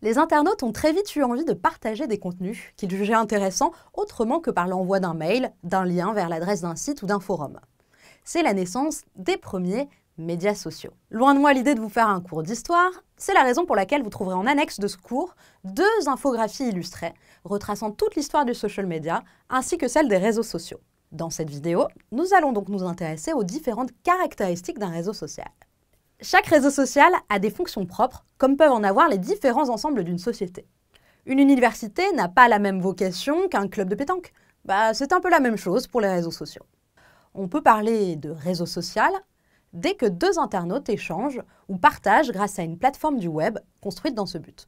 Les internautes ont très vite eu envie de partager des contenus qu'ils jugeaient intéressants autrement que par l'envoi d'un mail, d'un lien vers l'adresse d'un site ou d'un forum. C'est la naissance des premiers médias sociaux. Loin de moi l'idée de vous faire un cours d'histoire, c'est la raison pour laquelle vous trouverez en annexe de ce cours 2 infographies illustrées retraçant toute l'histoire du social media ainsi que celle des réseaux sociaux. Dans cette vidéo, nous allons donc nous intéresser aux différentes caractéristiques d'un réseau social. Chaque réseau social a des fonctions propres, comme peuvent en avoir les différents ensembles d'une société. Une université n'a pas la même vocation qu'un club de pétanque. C'est un peu la même chose pour les réseaux sociaux. On peut parler de réseau social dès que 2 internautes échangent ou partagent grâce à une plateforme du web construite dans ce but.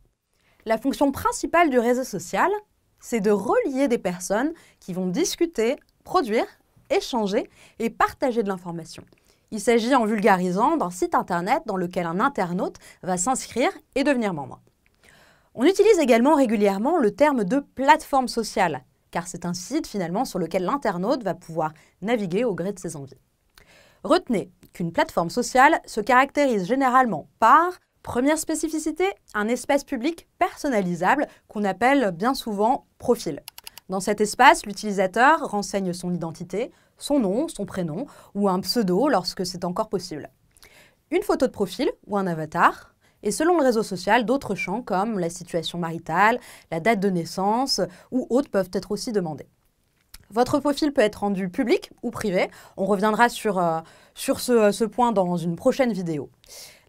La fonction principale du réseau social, c'est de relier des personnes qui vont discuter, produire, échanger et partager de l'information. Il s'agit, en vulgarisant, d'un site internet dans lequel un internaute va s'inscrire et devenir membre. On utilise également régulièrement le terme de plateforme sociale, car c'est un site finalement sur lequel l'internaute va pouvoir naviguer au gré de ses envies. Retenez qu'une plateforme sociale se caractérise généralement par, première spécificité, un espace public personnalisable qu'on appelle bien souvent profil. Dans cet espace, l'utilisateur renseigne son identité, son nom, son prénom ou un pseudo lorsque c'est encore possible. Une photo de profil ou un avatar, et selon le réseau social, d'autres champs comme la situation maritale, la date de naissance ou autres peuvent être aussi demandés. Votre profil peut être rendu public ou privé. On reviendra sur ce point dans une prochaine vidéo.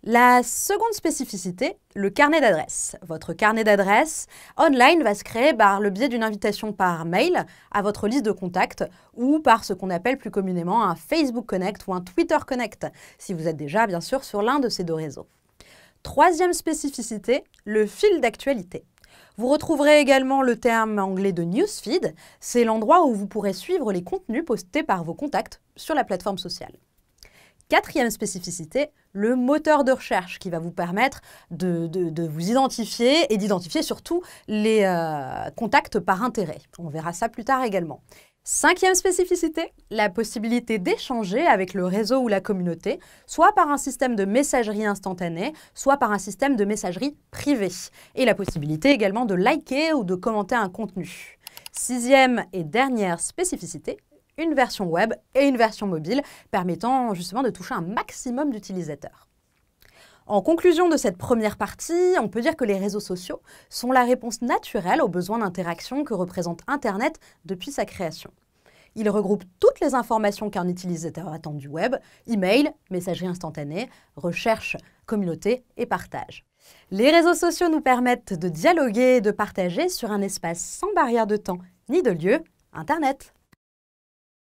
La seconde spécificité, le carnet d'adresses. Votre carnet d'adresses online va se créer par le biais d'une invitation par mail à votre liste de contacts ou par ce qu'on appelle plus communément un Facebook Connect ou un Twitter Connect, si vous êtes déjà bien sûr sur l'un de ces 2 réseaux. Troisième spécificité, le fil d'actualité. Vous retrouverez également le terme anglais de newsfeed, c'est l'endroit où vous pourrez suivre les contenus postés par vos contacts sur la plateforme sociale. Quatrième spécificité, le moteur de recherche qui va vous permettre de vous identifier et d'identifier surtout les contacts par intérêt. On verra ça plus tard également. Cinquième spécificité, la possibilité d'échanger avec le réseau ou la communauté, soit par un système de messagerie instantanée, soit par un système de messagerie privée. Et la possibilité également de liker ou de commenter un contenu. Sixième et dernière spécificité, une version web et une version mobile permettant justement de toucher un maximum d'utilisateurs. En conclusion de cette première partie, on peut dire que les réseaux sociaux sont la réponse naturelle aux besoins d'interaction que représente Internet depuis sa création. Ils regroupent toutes les informations qu'un utilisateur attend du web, email, messagerie instantanée, recherche, communauté et partage. Les réseaux sociaux nous permettent de dialoguer et de partager sur un espace sans barrière de temps ni de lieu, Internet.